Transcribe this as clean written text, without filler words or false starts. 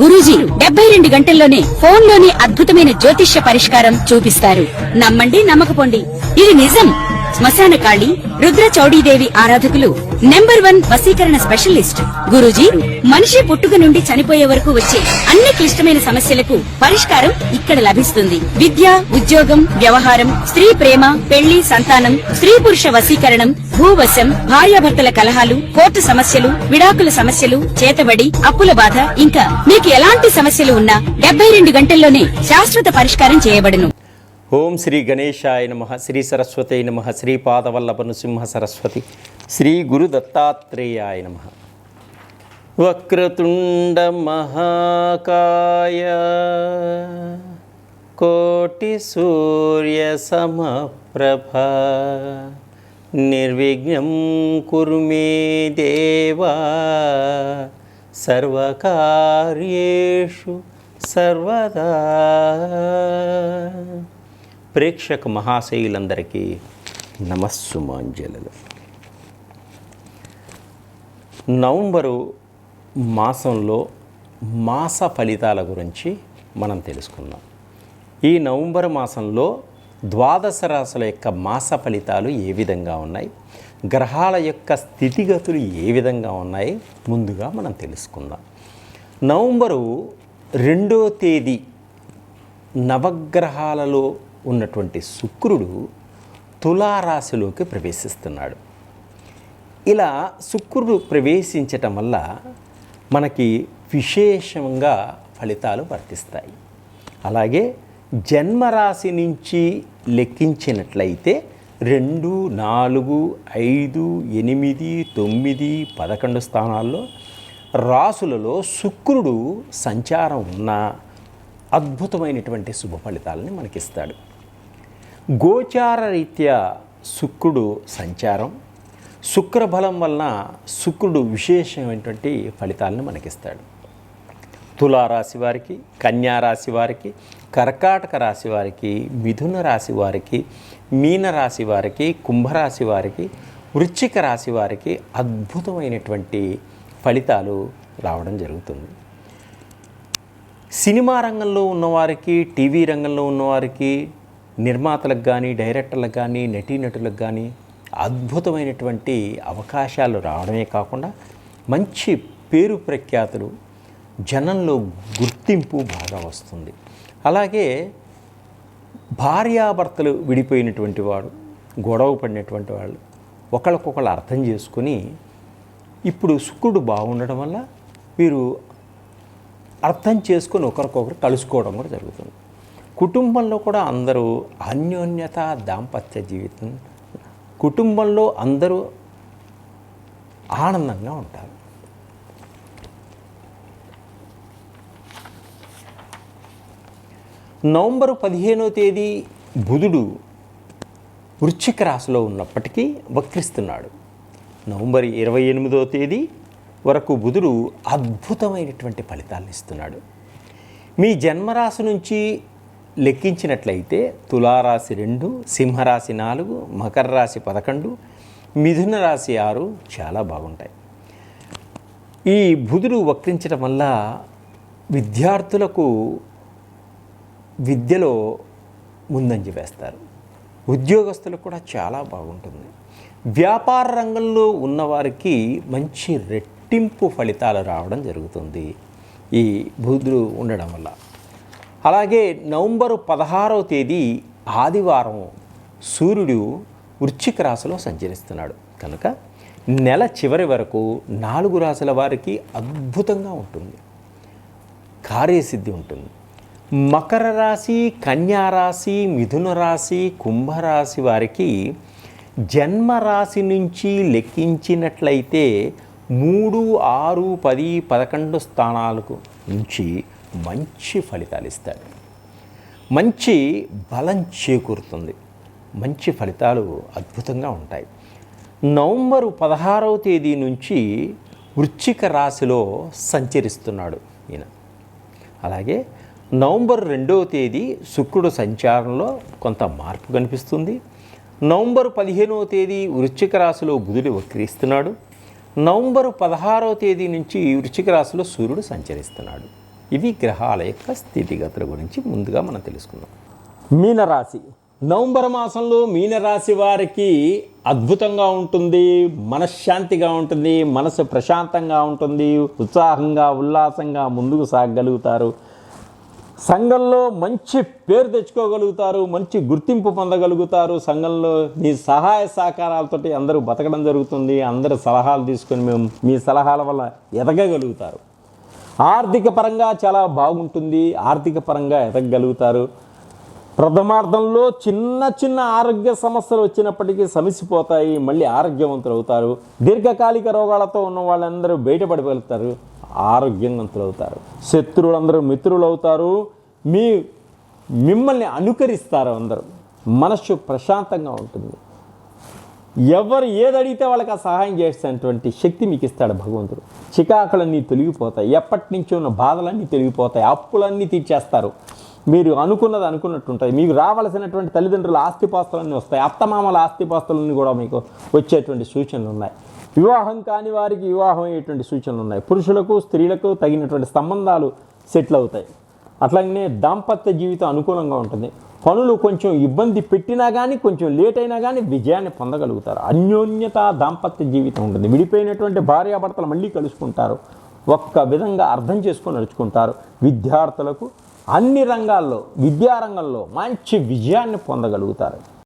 గురూజీ 72 గంటల్లోనే ఫోన్ లోని అద్భుతమైన జ్యోతిష్య పరిష్కారం చూపిస్తారు. నమ్మండి, నమ్మకపోండి, ఇది నిజం. శ్మశాన కాళి రుద్ర చౌడీదేవి ఆరాధకులు నంబర్ 1 వశీకరణ స్పెషలిస్ట్. గురూజీ మనిషి పుట్టుక నుండి చనిపోయే వరకు వచ్చే అన్ని క్లిష్టమైన సమస్యలకు పరిష్కారం ఇక్కడ లభిస్తుంది. విద్య, ఉద్యోగం, వ్యవహారం, స్త్రీ ప్రేమ, పెళ్లి, సంతానం, స్త్రీ పురుష వశీకరణం, భూవశం, భార్యాభర్తల కలహాలు, కోర్టు సమస్యలు, విడాకుల సమస్యలు, చేతబడి, అప్పుల బాధ, ఇంకా మీకు ఎలాంటి సమస్యలు ఉన్నా 72 గంటల్లోనే శాశ్వత పరిష్కారం చేయబడును. ఓం శ్రీ గణేశాయ నమః, శ్రీ సరస్వతై నమః, శ్రీ పాదవల్లభ నృసింహ సరస్వతి, శ్రీ గురు దత్తాత్రేయాయ నమః. వక్రతుండ మహాకాయ కోటి సూర్య సమప్రభ నిర్విఘ్నం కురు మే దేవా సర్వకార్యేషు సర్వదా. ప్రేక్షక మహాశయులందరికీ నమస్సుమాంజలు. నవంబరు మాసంలో మాస ఫలితాల గురించి మనం తెలుసుకుందాం. ఈ నవంబర్ మాసంలో ద్వాదశ రాశుల యొక్క మాస ఫలితాలు ఏ విధంగా ఉన్నాయి, గ్రహాల యొక్క స్థితిగతులు ఏ విధంగా ఉన్నాయి ముందుగా మనం తెలుసుకుందాం. నవంబరు 2వ తేదీ నవగ్రహాలలో ఉన్నటువంటి శుక్రుడు తులారాశిలోకి ప్రవేశిస్తున్నాడు. ఇలా శుక్రుడు ప్రవేశించటం వల్ల మనకి విశేషంగా ఫలితాలు వర్తిస్తాయి. అలాగే జన్మరాశి నుంచి లెక్కించినట్లయితే 2, 4, 5, 8, 9, 11 స్థానాల్లో రాసులలో శుక్రుడు సంచారం ఉన్న అద్భుతమైనటువంటి శుభ ఫలితాలని మనకిస్తాడు. గోచార రీత్యా శుక్రుడు సంచారం, శుక్రబలం వలన శుక్రుడు విశేషమైనటువంటి ఫలితాలను మనకిస్తాడు. తులారాశి వారికి, కన్యారాశి వారికి, కర్కాటక రాశి వారికి, మిథున రాశి వారికి, మీనరాశి వారికి, కుంభరాశి వారికి, వృశ్చిక రాశి వారికి అద్భుతమైనటువంటి ఫలితాలు రావడం జరుగుతుంది. సినిమా రంగంలో ఉన్నవారికి, టీవీ రంగంలో ఉన్నవారికి, నిర్మాతలకు కానీ, డైరెక్టర్లకు కానీ, నటీనటులకు కానీ అద్భుతమైనటువంటి అవకాశాలు రావడమే కాకుండా మంచి పేరు ప్రఖ్యాతులు, జనంలో గుర్తింపు బాగా వస్తుంది. అలాగే భార్యాభర్తలు విడిపోయినటువంటి వాడు, గొడవ పడినటువంటి వాళ్ళు ఒకళ్ళకొకళ్ళు అర్థం చేసుకుని ఇప్పుడు శుక్రుడు బాగుండడం వల్ల వీరు అర్థం చేసుకొని ఒకరికొకరు కలుసుకోవడం కూడా జరుగుతుంది. కుటుంబంలో కూడా అందరూ అన్యోన్యత, దాంపత్య జీవితం, కుటుంబంలో అందరూ ఆనందంగా ఉంటారు. నవంబరు 15వ తేదీ బుధుడు వృశ్చిక రాశిలో ఉన్నప్పటికీ వక్రిస్తున్నాడు. నవంబర్ 28వ తేదీ వరకు బుధుడు అద్భుతమైనటువంటి ఫలితాలను ఇస్తున్నాడు. మీ జన్మరాశి నుంచి లెక్కించినట్లయితే తులారాశి 2, సింహరాశి 4, మకర రాశి 11, మిథున రాశి 6 చాలా బాగుంటాయి. ఈ బుధుడు వక్రించడం వల్ల విద్యార్థులకు విద్యలో ముందంజ వేస్తారు. ఉద్యోగస్తులకు కూడా చాలా బాగుంటుంది. వ్యాపార రంగంలో ఉన్నవారికి మంచి రెట్టింపు ఫలితాలు రావడం జరుగుతుంది ఈ బుధుడు ఉండడం వల్ల. అలాగే నవంబరు 16వ తేదీ ఆదివారం సూర్యుడు వృశ్చిక రాశిలో సంచరిస్తున్నాడు కనుక నెల చివరి వరకు 4 రాశుల వారికి అద్భుతంగా ఉంటుంది, కార్యసిద్ధి ఉంటుంది. మకర రాశి, కన్యారాశి, మిథున రాశి, కుంభరాశి వారికి జన్మరాశి నుంచి లెక్కించినట్లయితే 3, 6, 10, 11 స్థానాలకు నుంచి మంచి ఫలితాలు ఇస్తాడు. మంచి బలం చేకూరుతుంది, మంచి ఫలితాలు అద్భుతంగా ఉంటాయి. నవంబరు 16వ తేదీ నుంచి వృశ్చిక రాశిలో సంచరిస్తున్నాడు ఈయన. అలాగే నవంబర్ 2వ తేదీ శుక్రుడు సంచారంలో కొంత మార్పు కనిపిస్తుంది. నవంబర్ 15వ తేదీ వృశ్చిక రాశిలో బుధుడు వక్రిస్తున్నాడు. నవంబరు 16వ తేదీ నుంచి వృశ్చిక రాశిలో సూర్యుడు సంచరిస్తున్నాడు. ఇవి గ్రహాల యొక్క స్థితిగతుల గురించి ముందుగా మనం తెలుసుకుందాం. మీనరాశి. నవంబర్ మాసంలో మీనరాశి వారికి అద్భుతంగా ఉంటుంది, మనశ్శాంతిగా ఉంటుంది, మనసు ప్రశాంతంగా ఉంటుంది, ఉత్సాహంగా ఉల్లాసంగా ముందుకు సాగగలుగుతారు. సంఘంలో మంచి పేరు తెచ్చుకోగలుగుతారు, మంచి గుర్తింపు పొందగలుగుతారు. సంఘంలో మీ సహాయ సహకారాలతోటి అందరూ బతకడం జరుగుతుంది. అందరూ సలహాలు తీసుకొని మేము మీ సలహాల వల్ల ఎదగగలుగుతారు. ఆర్థిక పరంగా చాలా బాగుంటుంది, ఆర్థిక పరంగా ఎదగగలుగుతారు. ప్రథమార్థంలో చిన్న చిన్న ఆరోగ్య సమస్యలు వచ్చినప్పటికీ సమసిపోతాయి, మళ్ళీ ఆరోగ్యవంతులు అవుతారు. దీర్ఘకాలిక రోగాలతో ఉన్న వాళ్ళందరూ బయటపడగలుగుతారు, ఆరోగ్యవంతులు అవుతారు. శత్రువులందరూ మిత్రులు అవుతారు, మిమ్మల్ని అనుకరిస్తారు. అందరూ మనస్సు ప్రశాంతంగా ఉంటుంది. ఎవరు ఏది అడిగితే వాళ్ళకి ఆ సహాయం చేసేటువంటి శక్తి మీకు ఇస్తాడు భగవంతుడు. చికాకులన్నీ తొలగిపోతాయి, ఎప్పటి నుంచో ఉన్న బాధలన్నీ తొలగిపోతాయి, అప్పులన్నీ తీర్చేస్తారు. మీరు అనుకున్నది అనుకున్నట్టు ఉంటుంది. మీకు రావాల్సినటువంటి తల్లిదండ్రుల ఆస్తిపాస్తులన్నీ వస్తాయి, అత్తమామల ఆస్తిపాస్తులన్నీ కూడా మీకు వచ్చేటువంటి సూచనలు ఉన్నాయి. వివాహం కాని వారికి వివాహం అయ్యేటువంటి సూచనలు ఉన్నాయి. పురుషులకు స్త్రీలకు తగినటువంటి సంబంధాలు సెటిల్ అవుతాయి. అట్లాగనే దాంపత్య జీవితం అనుకూలంగా ఉంటుంది. పనులు కొంచెం ఇబ్బంది పెట్టినా కానీ, కొంచెం లేట్ అయినా కానీ విజయాన్ని పొందగలుగుతారు. అన్యోన్యత దాంపత్య జీవితం ఉంటుంది. విడిపోయినటువంటి భార్యాభర్తలు మళ్ళీ కలుసుకుంటారు, ఒక్క విధంగా అర్థం చేసుకొని నడుచుకుంటారు. విద్యార్థులకు అన్ని రంగాల్లో, విద్యారంగంలో మంచి విజయాన్ని పొందగలుగుతారు.